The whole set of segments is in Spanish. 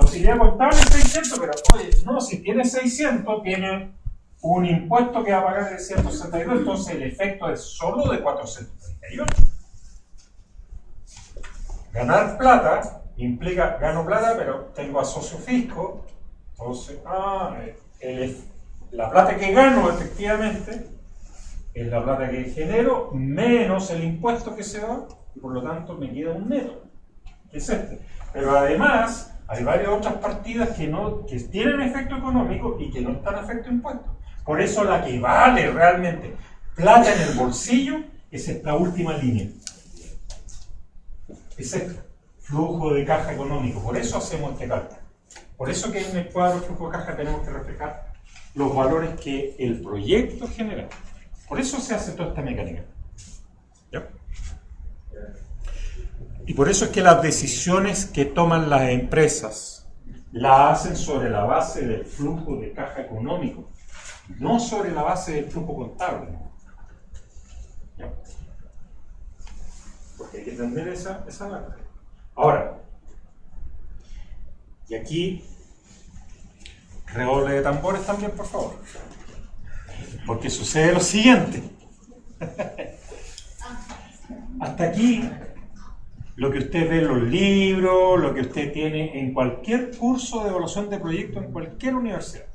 la utilidad contable es 600, pero oye, no, si tiene 600, tiene un impuesto que va a pagar de 162, entonces el efecto es solo de 438. Ganar plata implica, gano plata, pero tengo asocio fisco, entonces, la plata que gano efectivamente es la plata que genero menos el impuesto que se da, y por lo tanto me queda un neto, que es este. Pero además, hay varias otras partidas que tienen efecto económico y que no están a efecto de impuesto. Por eso la que vale realmente plata en el bolsillo es esta última línea. Es este, flujo de caja económico. Por eso hacemos este cálculo. Por eso que en el cuadro de flujo de caja tenemos que reflejar los valores que el proyecto genera. Por eso se hace toda esta mecánica. ¿Ya? Y por eso es que las decisiones que toman las empresas las hacen sobre la base del flujo de caja económico, no sobre la base del flujo contable. ¿Ya? Porque hay que entender esa parte. Ahora, y aquí, redoble de tambores también, por favor. Porque sucede lo siguiente. Hasta aquí, lo que usted ve en los libros, lo que usted tiene en cualquier curso de evaluación de proyectos en cualquier universidad.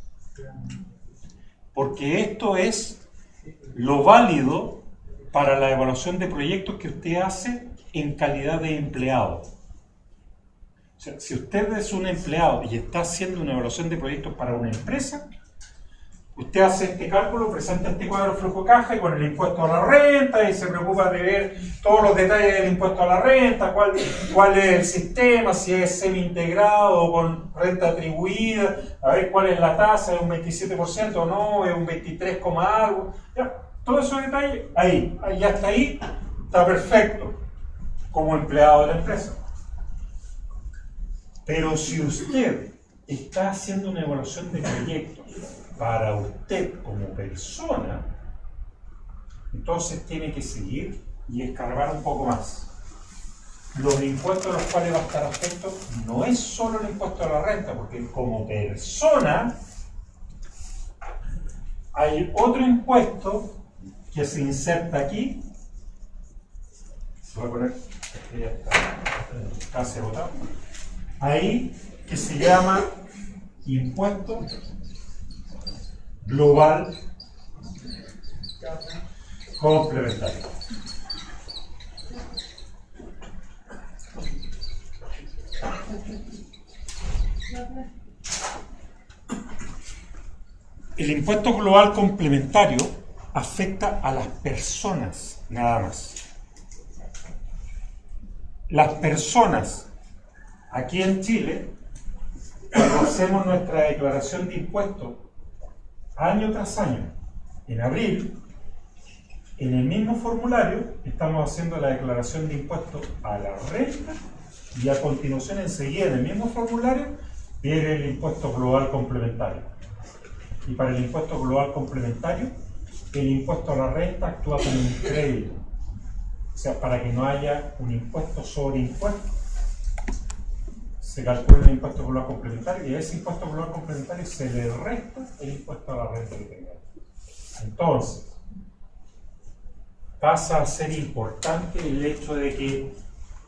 Porque esto es lo válido para la evaluación de proyectos que usted hace en calidad de empleado. O sea, si usted es un empleado y está haciendo una evaluación de proyectos para una empresa, usted hace este cálculo, presenta este cuadro de flujo de caja y con el impuesto a la renta y se preocupa de ver todos los detalles del impuesto a la renta, cuál es el sistema, si es semi-integrado o con renta atribuida, a ver cuál es la tasa, es un 27% o no, es un 23, algo. Ya, todos esos detalles, ahí, hasta ahí está perfecto como empleado de la empresa. Pero si usted está haciendo una evaluación de proyectos para usted como persona, entonces tiene que seguir y escarbar un poco más. Los impuestos a los cuales va a estar afecto no es solo el impuesto a la renta, porque como persona hay otro impuesto que se inserta aquí. Voy a poner, ya está casi agotado. Ahí, que se llama impuesto global complementario. El impuesto global complementario afecta a las personas nada más. Las personas aquí en Chile, cuando hacemos nuestra declaración de impuestos año tras año, en abril, en el mismo formulario estamos haciendo la declaración de impuestos a la renta y a continuación enseguida en el mismo formulario viene el impuesto global complementario. Y para el impuesto global complementario, el impuesto a la renta actúa como un crédito. O sea, para que no haya un impuesto sobre impuesto, se calcula el impuesto global complementario y a ese impuesto global complementario se le resta el impuesto a la renta que tenga. Entonces, pasa a ser importante el hecho de que,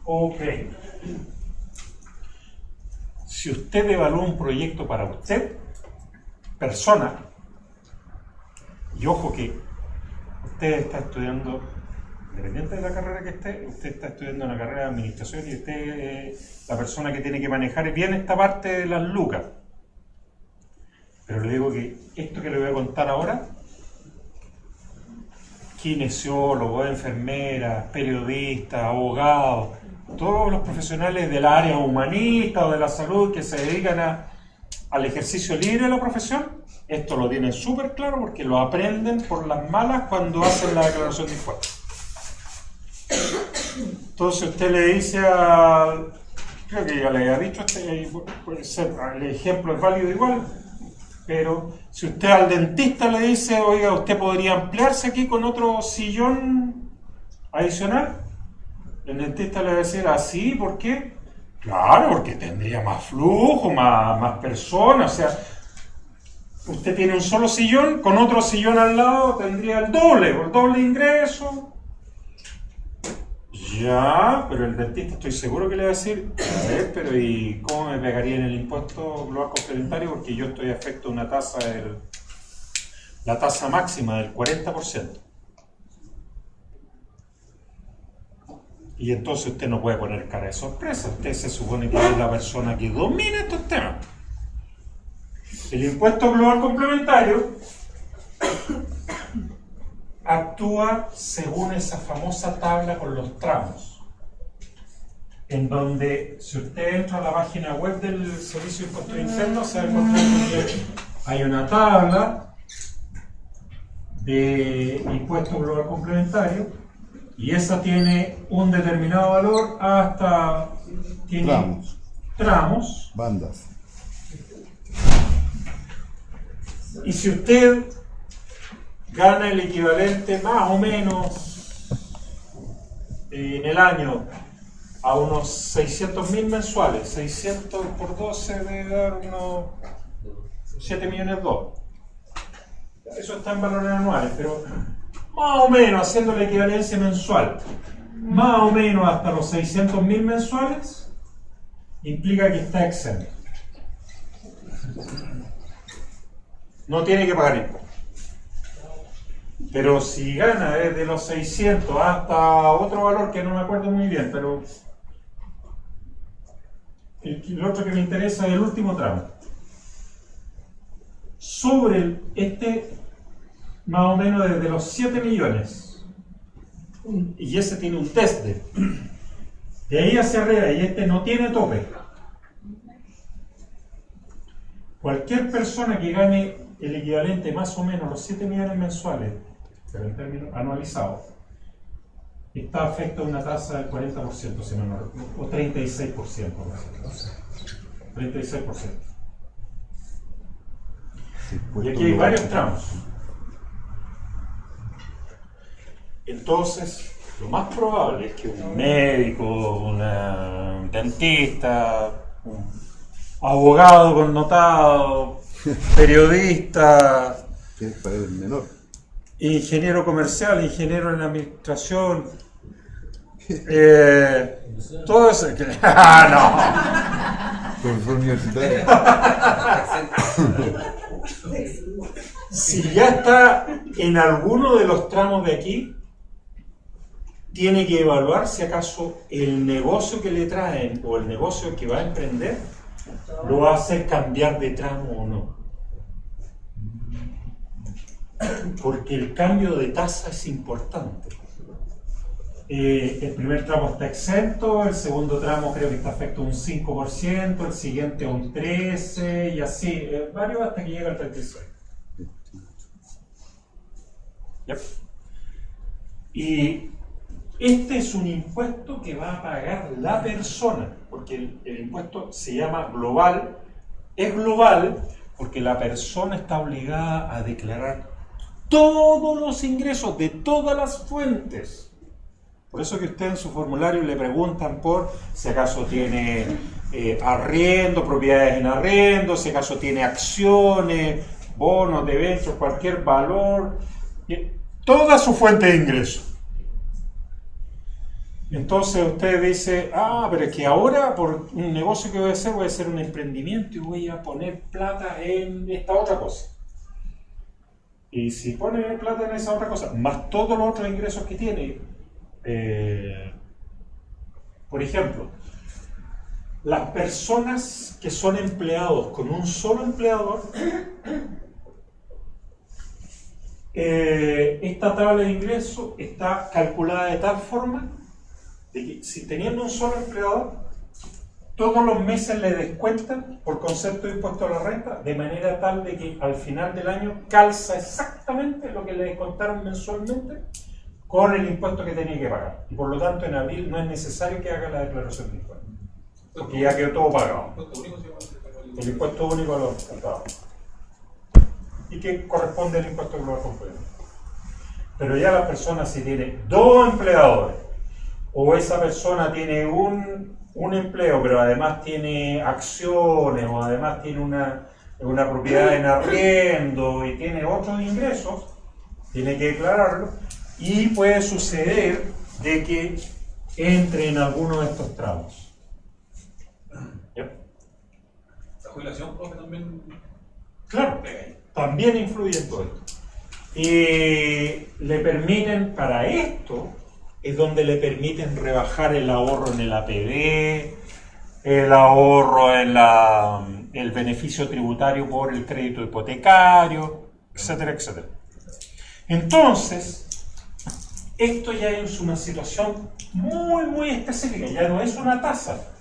ok, si usted evalúa un proyecto para usted, persona, y ojo que usted está estudiando, independiente de la carrera que esté, usted está estudiando una carrera de administración y usted es la persona que tiene que manejar bien esta parte de las lucas. Pero le digo que esto que le voy a contar ahora, kinesiólogos, enfermeras, periodistas, abogados, todos los profesionales del área humanista o de la salud que se dedican al ejercicio libre de la profesión, esto lo tienen súper claro porque lo aprenden por las malas cuando hacen la declaración de impuestos. Entonces usted le dice creo que ya le había dicho, puede ser, el ejemplo es válido igual, pero si usted al dentista le dice, oiga, usted podría ampliarse aquí con otro sillón adicional, el dentista le va a decir, ¿sí? ¿Por qué? Claro, porque tendría más flujo, más personas, o sea, usted tiene un solo sillón, con otro sillón al lado tendría el doble ingreso. Ya, pero el dentista estoy seguro que le va a decir, a ver, pero ¿y cómo me pegaría en el impuesto global complementario? Porque yo estoy afecto a una tasa, la tasa máxima del 40%. Y entonces usted no puede poner cara de sorpresa, usted se supone que es la persona que domina estos temas. El impuesto global complementario actúa según esa famosa tabla con los tramos, en donde si usted entra a la página web del Servicio de Impuestos Internos se va a encontrar que hay una tabla de impuesto global complementario y esa tiene un determinado valor hasta tiene tramos, bandas. Y si usted gana el equivalente más o menos en el año a unos 600.000 mensuales, 600 por 12 debe dar unos 7 millones de dólares. Eso está en valores anuales, pero más o menos haciendo la equivalencia mensual, más o menos hasta los 600.000 mensuales, implica que está exento. No tiene que pagar impuestos. Pero si gana desde los 600 hasta otro valor que no me acuerdo muy bien, pero el otro que me interesa es el último tramo. Sobre más o menos desde los 7 millones, y ese tiene un test de ahí hacia arriba, y este no tiene tope. Cualquier persona que gane el equivalente más o menos a los 7 millones mensuales, pero en términos anualizados, está afecto a una tasa del 40%, si no me recuerdo, o 36%. 36%. Y aquí hay varios tramos. Entonces, lo más probable es que un médico, un dentista, un abogado connotado, periodista, Tienes que pagar el menor. ingeniero comercial, ingeniero en administración, todo eso. No. Profesor universitario. Si ya está en alguno de los tramos de aquí, tiene que evaluar si acaso el negocio que le traen o el negocio que va a emprender lo va a hacer cambiar de tramo o no. Porque el cambio de tasa es importante. El primer tramo está exento, el segundo tramo creo que está afecto a un 5%, el siguiente a un 13% y así, varios hasta que llega al 36%. Yep. Y este es un impuesto que va a pagar la persona, porque el impuesto se llama global, es global porque la persona está obligada a declarar todos los ingresos de todas las fuentes. Por eso que usted en su formulario le preguntan por si acaso tiene arriendo, propiedades en arriendo, si acaso tiene acciones, bonos, debentures, cualquier valor, toda su fuente de ingresos. Entonces usted dice, pero es que ahora por un negocio que voy a hacer un emprendimiento y voy a poner plata en esta otra cosa. Y si pone plata en esa otra cosa, más todos los otros ingresos que tiene, por ejemplo, las personas que son empleados con un solo empleador, esta tabla de ingresos está calculada de tal forma de que si teniendo un solo empleador, todos los meses le descuentan por concepto de impuesto a la renta, de manera tal de que al final del año calza exactamente lo que le descontaron mensualmente con el impuesto que tenía que pagar. Y por lo tanto en abril no es necesario que haga la declaración de impuestos, porque ya quedó todo pagado. El impuesto único a los estados. Y que corresponde al impuesto global completo. Pero ya la persona si tiene dos empleadores, o esa persona tiene un empleo, pero además tiene acciones o además tiene una propiedad en arriendo y tiene otros ingresos, tiene que declararlo y puede suceder de que entre en alguno de estos tramos. ¿Ya? ¿La jubilación, profe, también? Claro, también influye en todo esto. Y le permiten, para esto, es donde le permiten rebajar el ahorro en el APB, el ahorro en el beneficio tributario por el crédito hipotecario, etcétera, etcétera. Entonces, esto ya es una situación muy, muy específica, ya no es una tasa.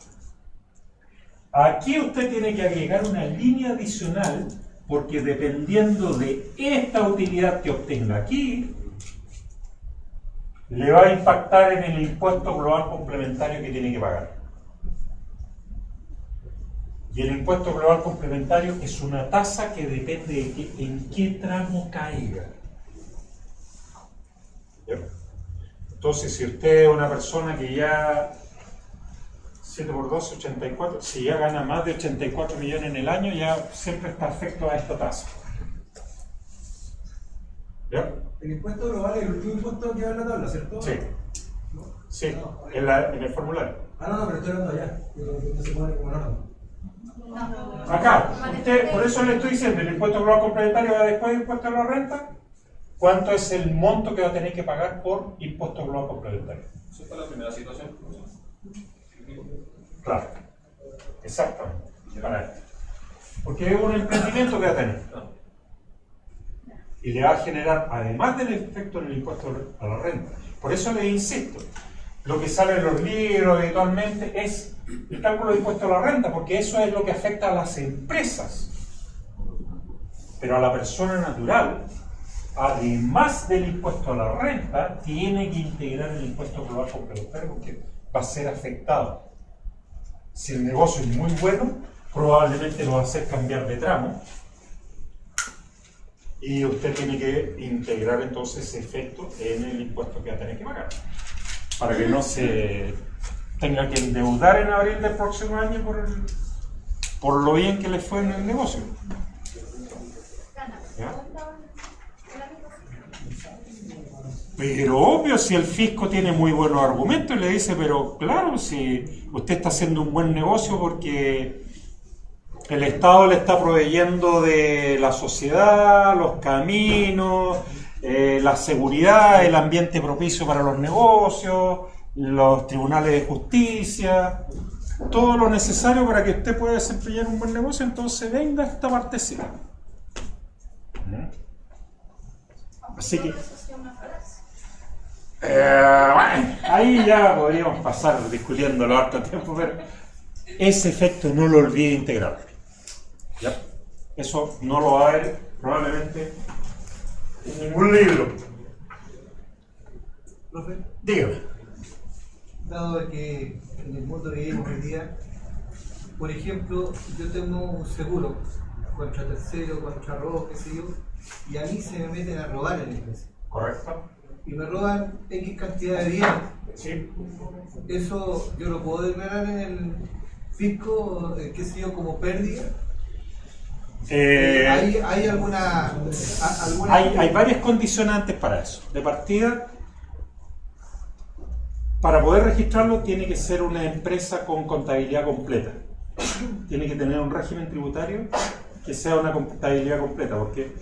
Aquí usted tiene que agregar una línea adicional, porque dependiendo de esta utilidad que obtenga aquí, le va a impactar en el impuesto global complementario que tiene que pagar. Y el impuesto global complementario es una tasa que depende de en qué tramo caiga. ¿Ya? Entonces, si usted es una persona que ya 7 por 12, 84, si ya gana más de 84 millones en el año, ya siempre está afecto a esta tasa. ¿Ya? El impuesto global es el último impuesto que va en la tabla, ¿cierto? Sí. Sí, en el formulario. No, pero estoy hablando allá. No se pone como norma. Acá, usted, por eso le estoy diciendo, el impuesto global complementario va después del impuesto de la renta. ¿Cuánto es el monto que va a tener que pagar por impuesto global complementario? Eso es para la primera situación. Claro, exactamente, para esto. Porque es un emprendimiento que va a tener. Y le va a generar, además del efecto en el impuesto a la renta. Por eso le insisto, lo que sale en los libros habitualmente es el cálculo de impuesto a la renta, porque eso es lo que afecta a las empresas. Pero a la persona natural, además del impuesto a la renta, tiene que integrar el impuesto global complementario porque va a ser afectado. Si el negocio es muy bueno, probablemente lo va a hacer cambiar de tramo. Y usted tiene que integrar entonces ese efecto en el impuesto que va a tener que pagar. Para que no se tenga que endeudar en abril del próximo año por lo bien que le fue en el negocio. ¿Ya? Pero obvio, si el fisco tiene muy buenos argumentos, le dice, pero claro, si usted está haciendo un buen negocio porque el Estado le está proveyendo de la sociedad, los caminos, la seguridad, el ambiente propicio para los negocios, los tribunales de justicia, todo lo necesario para que usted pueda desempeñar un buen negocio, entonces venga esta partecita. Así que bueno, ahí ya podríamos pasar discutiéndolo harto tiempo, pero ese efecto no lo olvide integrar. ¿Ya? Eso no lo va a ver probablemente en ningún libro. Profe, Dígame. dado que en el mundo que vivimos hoy día, por ejemplo, yo tengo un seguro contra tercero, contra robo, qué sé yo, y a mí se me meten a robar en la empresa. ¿Correcto? Y me roban X cantidad de bienes. Sí. ¿Eso yo lo puedo declarar en el fisco, qué sé yo, como pérdida? ¿Hay alguna Hay varias condicionantes para eso. De partida, para poder registrarlo tiene que ser una empresa con contabilidad completa. Tiene que tener un régimen tributario que sea una contabilidad completa, porque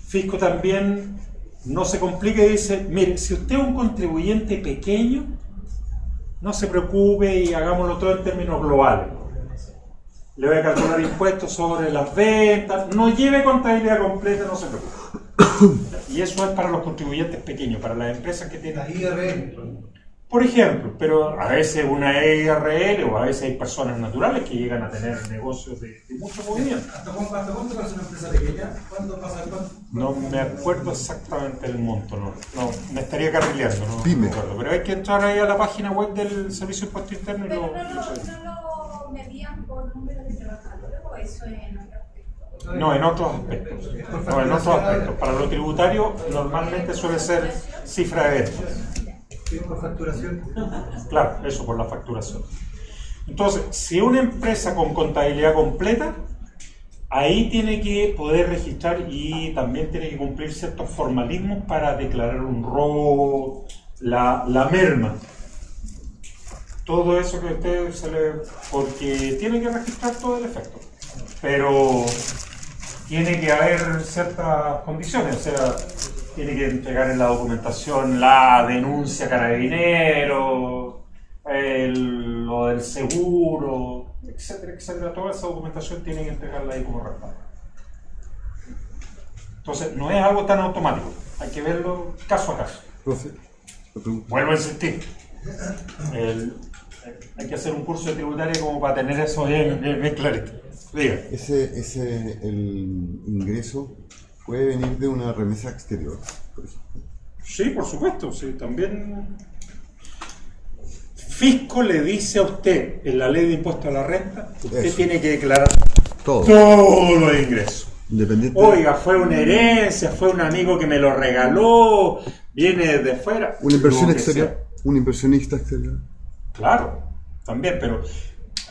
fisco también no se complique y dice, mire, si usted es un contribuyente pequeño, no se preocupe y hagámoslo todo en términos globales. Le voy a calcular impuestos sobre las ventas, no lleve contabilidad completa, no se preocupe. Y eso es para los contribuyentes pequeños, para las empresas que tienen... las IRL? Por ejemplo, pero a veces una IRL o a veces hay personas naturales que llegan a tener negocios de mucho movimiento. ¿Hasta cuánto pasa una empresa pequeña? ¿Cuándo pasa cuánto? No me acuerdo exactamente el monto, no me estaría carrileando, no Pyme. me acuerdo. Pero hay que entrar ahí a la página web del Servicio de Impuesto Interno y Pero lo no lo medían por número de trabajadores o eso en otro aspecto. No, en otros aspectos. No, en otros aspectos. Para lo tributario normalmente suele ser cifra de ventas. ¿Sí, por facturación? Claro, eso por la facturación. Entonces, si una empresa con contabilidad completa, ahí tiene que poder registrar y también tiene que cumplir ciertos formalismos para declarar un robo, la merma. Todo eso que a usted se le... porque tiene que registrar todo el efecto. Pero tiene que haber ciertas condiciones, o sea, tiene que entregar en la documentación la denuncia a Carabineros, lo del seguro, etcétera, etcétera. Toda esa documentación tiene que entregarla ahí como respaldo. Entonces, no es algo tan automático, hay que verlo caso a caso. Profe, le pregunto. Vuelvo a insistir. Hay que hacer un curso de tributaria como para tener eso bien clarito. Diga. El ingreso puede venir de una remesa exterior, por ejemplo. Sí, por supuesto, sí, también. Fisco le dice a usted en la ley de impuesto a la renta, usted Eso. tiene que declarar Todo. todos los ingresos. Independiente. Oiga, fue una herencia, fue un amigo que me lo regaló, viene desde fuera. Una inversión lo que exterior. sea. Un inversionista exterior. Claro, también, pero.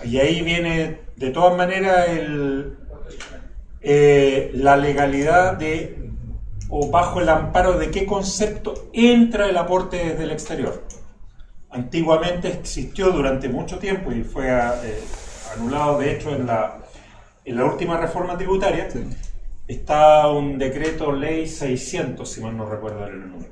Y ahí viene, de todas maneras, la legalidad o bajo el amparo de qué concepto entra el aporte desde el exterior. Antiguamente existió durante mucho tiempo y fue anulado, de hecho, en la última reforma tributaria. Sí. Está un decreto ley 600, si mal no recuerdo el número.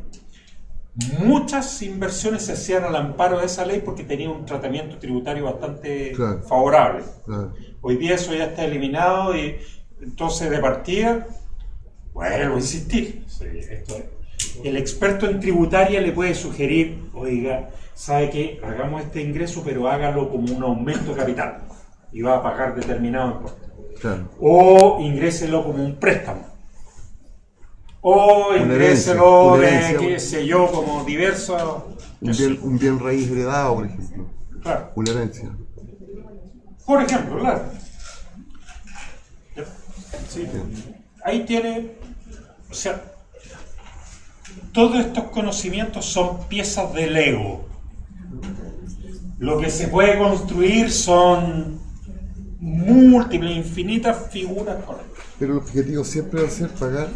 Muchas inversiones se hacían al amparo de esa ley porque tenía un tratamiento tributario bastante Claro. favorable. Claro. Hoy día eso ya está eliminado y entonces de partida, vuelvo a insistir, sí, el experto en tributaria le puede sugerir, oiga, ¿sabe qué? Hagamos este ingreso pero hágalo como un aumento de capital y va a pagar determinado impuesto. Claro. O ingréselo como un préstamo. O Una ingréselo herencia, de, una qué sé yo, como diversos... Un bien raíz heredado, por ejemplo. Claro. Una herencia. Por ejemplo, claro. Sí. Ahí tiene, o sea, todos estos conocimientos son piezas de Lego. Lo que se puede construir son múltiples, infinitas figuras con esto. Pero el objetivo siempre va a ser pagar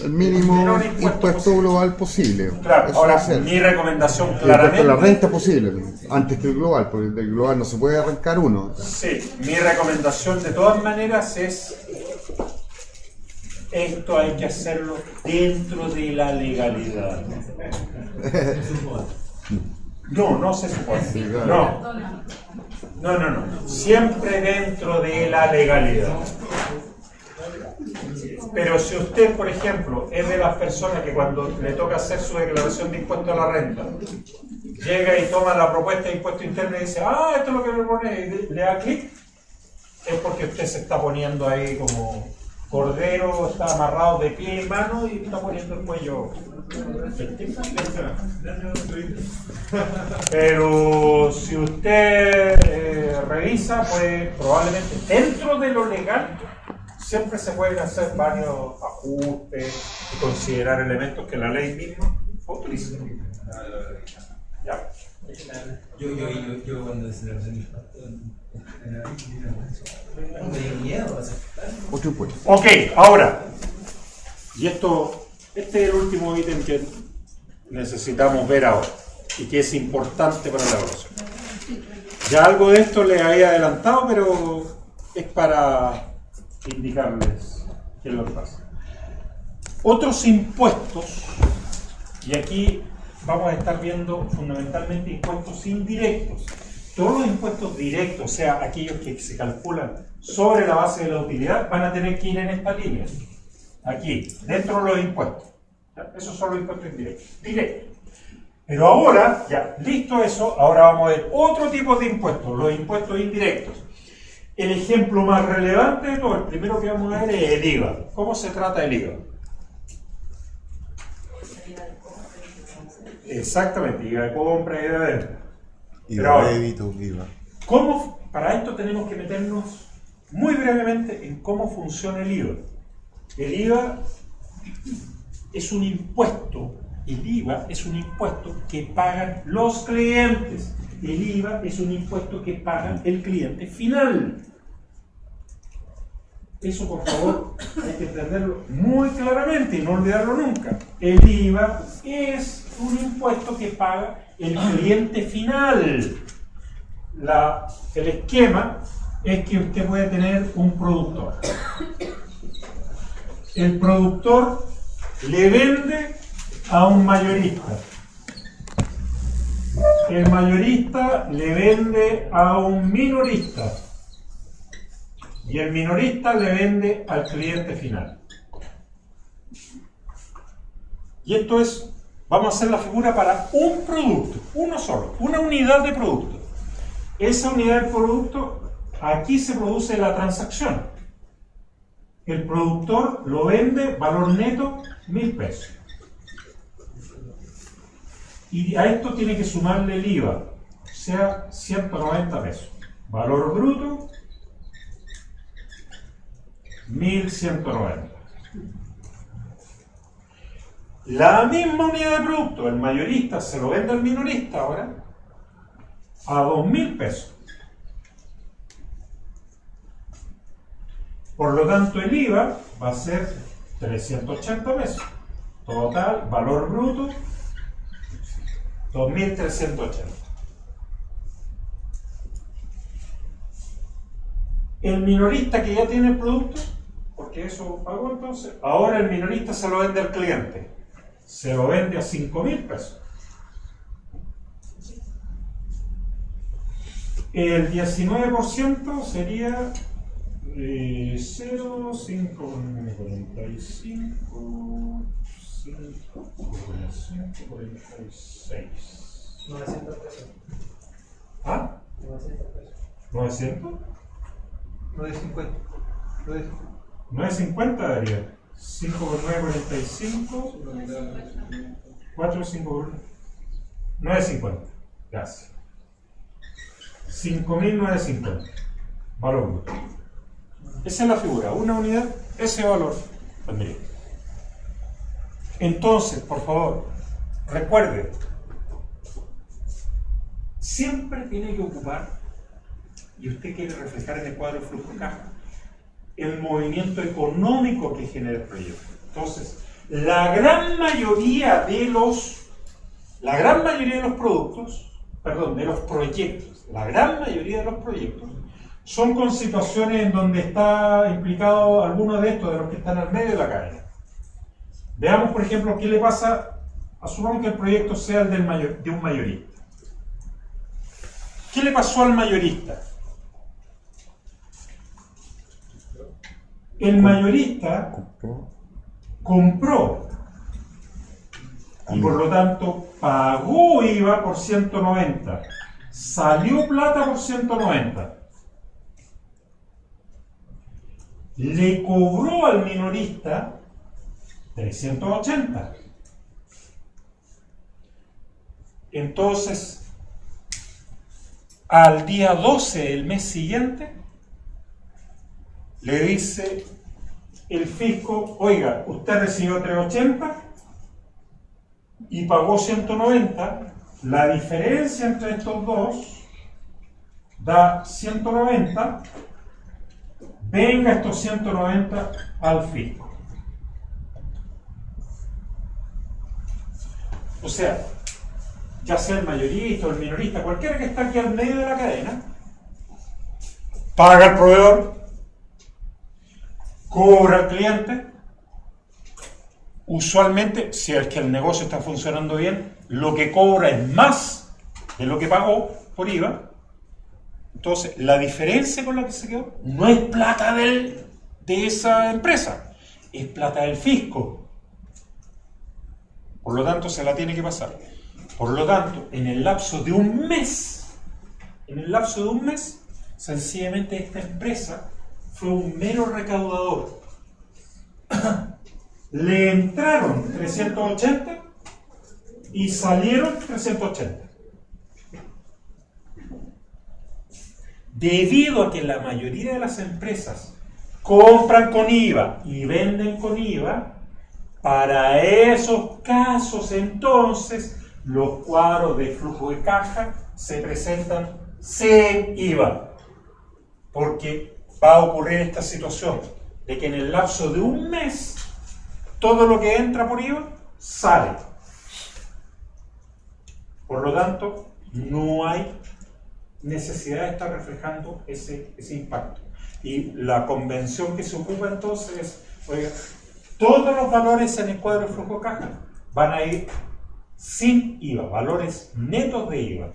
el mínimo menor impuesto impuesto posible. global posible. Claro, Eso ahora va a ser. mi recomendación El impuesto a claramente... la renta posible, antes que el global, porque del global no se puede arrancar uno. Sí, mi recomendación de todas maneras es, esto hay que hacerlo dentro de la legalidad. No se supone. Sí, claro. No. Siempre dentro de la legalidad. Pero si usted, por ejemplo, es de las personas que cuando le toca hacer su declaración de impuesto a la renta, llega y toma la propuesta de impuesto interno y dice, esto es lo que me pone, y le da clic, es porque usted se está poniendo ahí como cordero, está amarrado de pie y mano y está poniendo el cuello. Pero si usted revisa, pues probablemente dentro de lo legal siempre se pueden hacer varios ajustes y considerar elementos que la ley misma autoriza. Ya. Yo cuando se lo me dio miedo. Otro impuesto. Ok, ahora, y este es el último ítem que necesitamos ver ahora y que es importante para la evaluación. Ya algo de esto les había adelantado, pero es para indicarles qué es lo que pasa. Otros impuestos, y aquí vamos a estar viendo fundamentalmente impuestos indirectos. Todos los impuestos directos, o sea, aquellos que se calculan sobre la base de la utilidad, van a tener que ir en esta línea, aquí, dentro de los impuestos. ¿Ya? Esos son los impuestos indirectos, directos. Pero ahora, ya, listo eso, ahora vamos a ver otro tipo de impuestos, los impuestos indirectos. El ejemplo más relevante de todo, el primero que vamos a ver es el IVA. ¿Cómo se trata el IVA? Exactamente, IVA de compra y IVA de venta. Pero ahora, débito, IVA. para esto tenemos que meternos muy brevemente en cómo funciona el IVA. El IVA es un impuesto, que pagan los clientes. el IVA es un impuesto que paga el cliente final. Eso, por favor, hay que entenderlo muy claramente y no olvidarlo nunca. El IVA es un impuesto que paga el cliente final. El esquema es que usted puede tener un productor. El productor le vende a un mayorista. El mayorista le vende a un minorista. Y el minorista le vende al cliente final. Y esto es, vamos a hacer la figura para un producto, uno solo, una unidad de producto. Esa unidad de producto, aquí se produce la transacción. El productor lo vende, valor neto, 1.000 pesos. Y a esto tiene que sumarle el IVA, o sea, 190 pesos. Valor bruto, 1.190. La misma unidad de producto, el mayorista se lo vende al minorista ahora a 2.000 pesos. Por lo tanto, el IVA va a ser 380 pesos. Total, valor bruto, 2.380. El minorista que ya tiene el producto, porque eso pagó entonces, ahora el minorista se lo vende al cliente. Se lo vende a 5.000 pesos. El 19% sería 0,545, 5,146. 900 pesos. ¿Ah? 900 pesos. ¿900? 950. 950 daría. 5 por 9,45. 4, 5 por 1. 950. Gracias. 5.950. Valor bruto. Esa es la figura. Una unidad, ese valor tendría. Entonces, por favor, recuerde, siempre tiene que ocupar, y usted quiere reflejar en el cuadro de flujo de caja, el movimiento económico que genera el proyecto. Entonces, la gran mayoría de los proyectos, son con situaciones en donde está implicado alguno de estos, de los que están al medio de la cadena. Veamos, por ejemplo, qué le pasa, asumamos que el proyecto sea el de un mayorista. ¿Qué le pasó al mayorista? El mayorista compró y por lo tanto pagó IVA por 190, salió plata por 190, le cobró al minorista 380. Entonces, al día 12 del mes siguiente, le dice el fisco: oiga, usted recibió 380 y pagó 190, la diferencia entre estos dos da 190, venga estos 190 al fisco. O sea, ya sea el mayorista o el minorista, cualquiera que está aquí al medio de la cadena, paga al proveedor, cobra al cliente. Usualmente, si es que el negocio está funcionando bien, lo que cobra es más de lo que pagó por IVA. Entonces, la diferencia con la que se quedó no es plata de esa empresa, es plata del fisco. Por lo tanto, se la tiene que pasar. Por lo tanto, en el lapso de un mes, sencillamente esta empresa fue un mero recaudador. Le entraron 380 y salieron 380. Debido a que la mayoría de las empresas compran con IVA y venden con IVA, para esos casos entonces los cuadros de flujo de caja se presentan sin IVA, porque va a ocurrir esta situación de que en el lapso de un mes todo lo que entra por IVA sale. Por lo tanto, no hay necesidad de estar reflejando ese impacto. Y la convención que se ocupa entonces es, oiga, todos los valores en el cuadro de flujo de caja van a ir sin IVA, valores netos de IVA.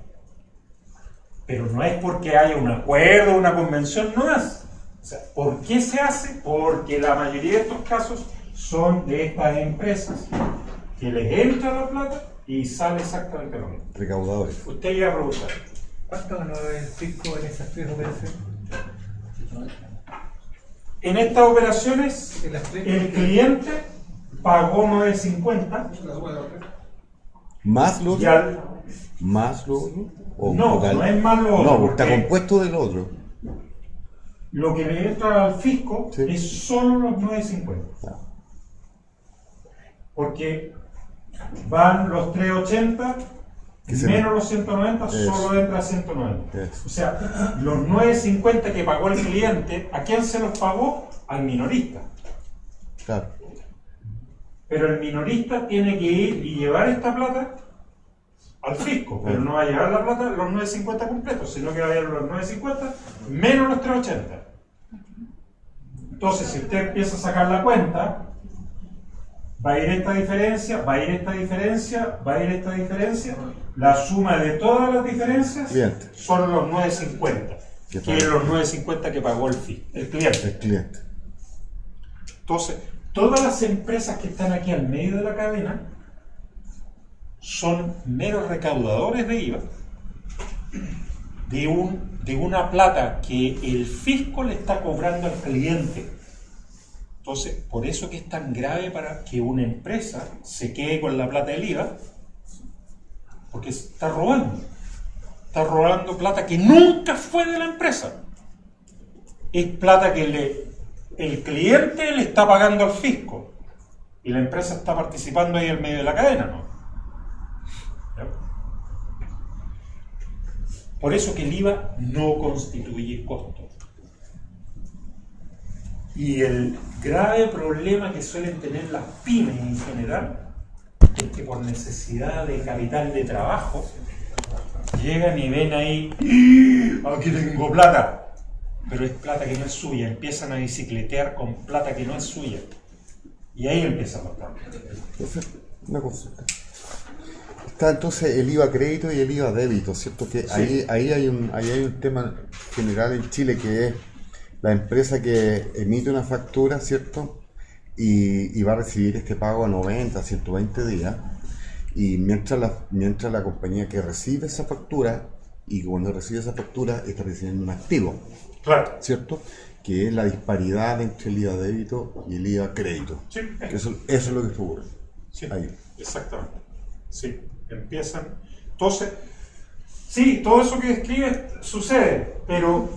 Pero no es porque haya un acuerdo, una convención, no es. O sea, ¿por qué se hace? Porque la mayoría de estos casos son de estas empresas que les entra la plata y sale exactamente lo mismo. Recaudadores. Usted iba a preguntar. ¿Cuánto ganó el fisco en esas tres operaciones? En estas operaciones, En las tres. el cliente pagó 9.50 ¿Más lo y otro? al... ¿Más lo otro? ¿O No, total? no es más lo otro, No, está porque- compuesto del otro. Lo que le entra al fisco Sí. es solo los 9.50. Ah, Porque van los 3.80 Que se- menos los 190, Eso. solo entra 190. Eso. O sea, los 9.50 que pagó el cliente, ¿a quién se los pagó? Al minorista. claro. Pero el minorista tiene que ir y llevar esta plata al fisco, pero no va a llevar la plata los 9.50 completos, sino que va a llevar los 9.50 menos los 3.80. Entonces, si usted empieza a sacar la cuenta, va a ir esta diferencia, va a ir esta diferencia, va a ir esta diferencia. La suma de todas las diferencias Cliente. son los 9.50, Que que es los 9.50 que pagó el cliente. El cliente. Entonces, todas las empresas que están aquí al medio de la cadena son meros recaudadores de IVA de una plata que el fisco le está cobrando al cliente. Entonces, por eso que es tan grave para que una empresa se quede con la plata del IVA, porque está robando plata que nunca fue de la empresa. Es plata que el cliente le está pagando al fisco y la empresa está participando ahí en medio de la cadena, ¿no? ¿Ya? Por eso que el IVA no constituye costo. Y el grave problema que suelen tener las pymes en general es que por necesidad de capital de trabajo llegan y ven ahí, ¡ah! Aquí tengo plata, pero es plata que no es suya, empiezan a bicicletear con plata que no es suya y ahí empieza los problemas. Entonces, una consulta. Está entonces el IVA crédito y el IVA débito, ¿cierto? Que Sí. ahí hay un tema general en Chile que es la empresa que emite una factura, ¿cierto? Y va a recibir este pago a 90, 120 días. Y mientras la compañía que recibe esa factura, y cuando recibe esa factura está recibiendo un activo, Claro. ¿cierto? Que es la disparidad entre el IVA débito y el IVA crédito. Sí, Que eso es lo que ocurre. sí, Ahí. exactamente. Sí, empiezan. Entonces, sí, todo eso que describe sucede, pero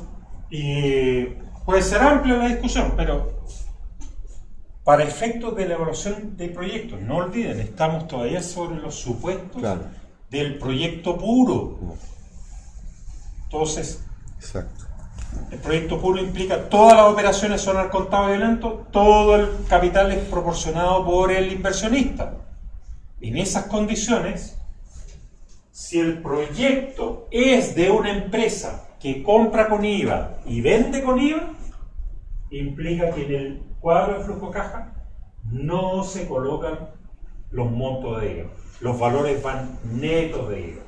puede ser amplia la discusión, pero para efectos de la evaluación de proyectos, no olviden, estamos todavía sobre los supuestos Claro. del proyecto puro. Entonces, Exacto. el proyecto puro implica todas las operaciones son al contado violento, todo el capital es proporcionado por el inversionista. En esas condiciones, si el proyecto es de una empresa que compra con IVA y vende con IVA, implica que en el cuadro de flujo de caja no se colocan los montos de IVA. Los valores van netos de IVA.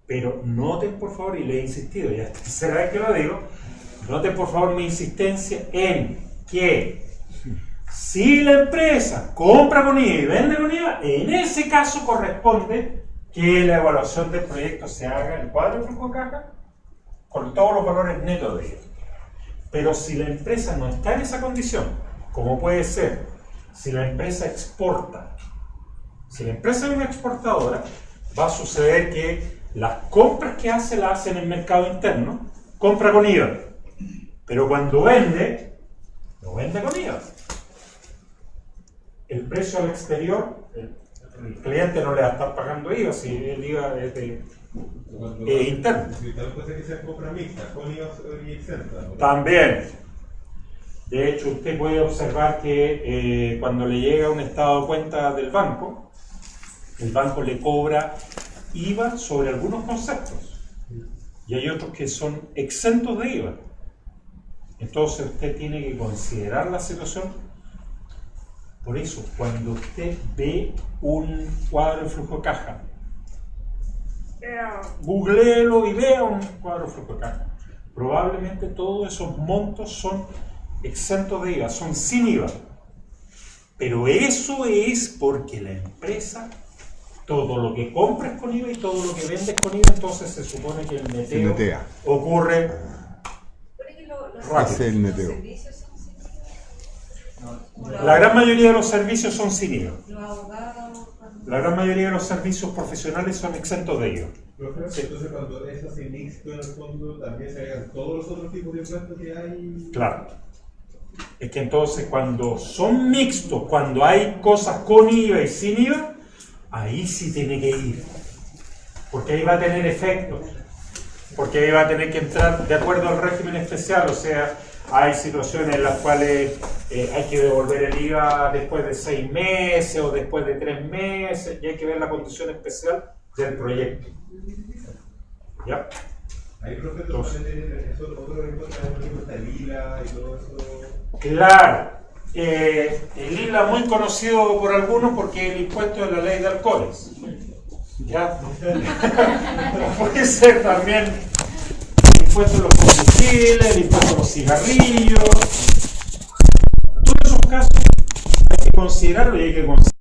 Pero noten por favor, y le he insistido, ya es la tercera vez que lo digo, noten por favor mi insistencia en que si la empresa compra con IVA y vende con IVA, en ese caso corresponde que la evaluación del proyecto se haga en el cuadro de flujo de caja con todos los valores netos de IVA. Pero si la empresa no está en esa condición, como puede ser si la empresa exporta, si la empresa es una exportadora, va a suceder que las compras que hace las hace en el mercado interno, compra con IVA, pero cuando vende, no vende con IVA. El precio al exterior, El cliente no le va a estar pagando IVA si el IVA es interno. Y tal cosa que sea compra mixta, con IVA y exenta, ¿no? También. De hecho, usted puede observar que cuando le llega un estado de cuenta del banco, el banco le cobra IVA sobre algunos conceptos y hay otros que son exentos de IVA. Entonces usted tiene que considerar la situación. Por eso, cuando usted ve un cuadro de flujo de caja, googleelo y vea un cuadro de flujo de caja. Probablemente todos esos montos son exentos de IVA, son sin IVA. Pero eso es porque la empresa, todo lo que compras con IVA y todo lo que vendes con IVA, entonces se supone que el Se neteo netea. ocurre rápido. Ese es el neteo. La gran mayoría de los servicios son sin IVA. Los abogados, La gran mayoría de los servicios profesionales son exentos de IVA. Profe, entonces cuando es así mixto en el fondo, también se agregan todos los otros tipos de impuestos que hay. Claro. Es que entonces cuando son mixtos, cuando hay cosas con IVA y sin IVA, ahí sí tiene que ir. Porque ahí va a tener efectos. Porque ahí va a tener que entrar de acuerdo al régimen especial. O sea, hay situaciones en las cuales hay que devolver el IVA después de 6 meses o después de 3 meses y hay que ver la condición especial del proyecto. ¿Ya? Ahí, profe, eso otro impuesto, por ejemplo, está el ILA y todo eso. Claro. El ILA muy conocido por algunos porque es el impuesto de la ley de alcoholes. ¿Ya? Puede ser también el impuesto de los combustibles, el impuesto de los cigarrillos. Todos esos casos hay que considerarlo y hay que considerar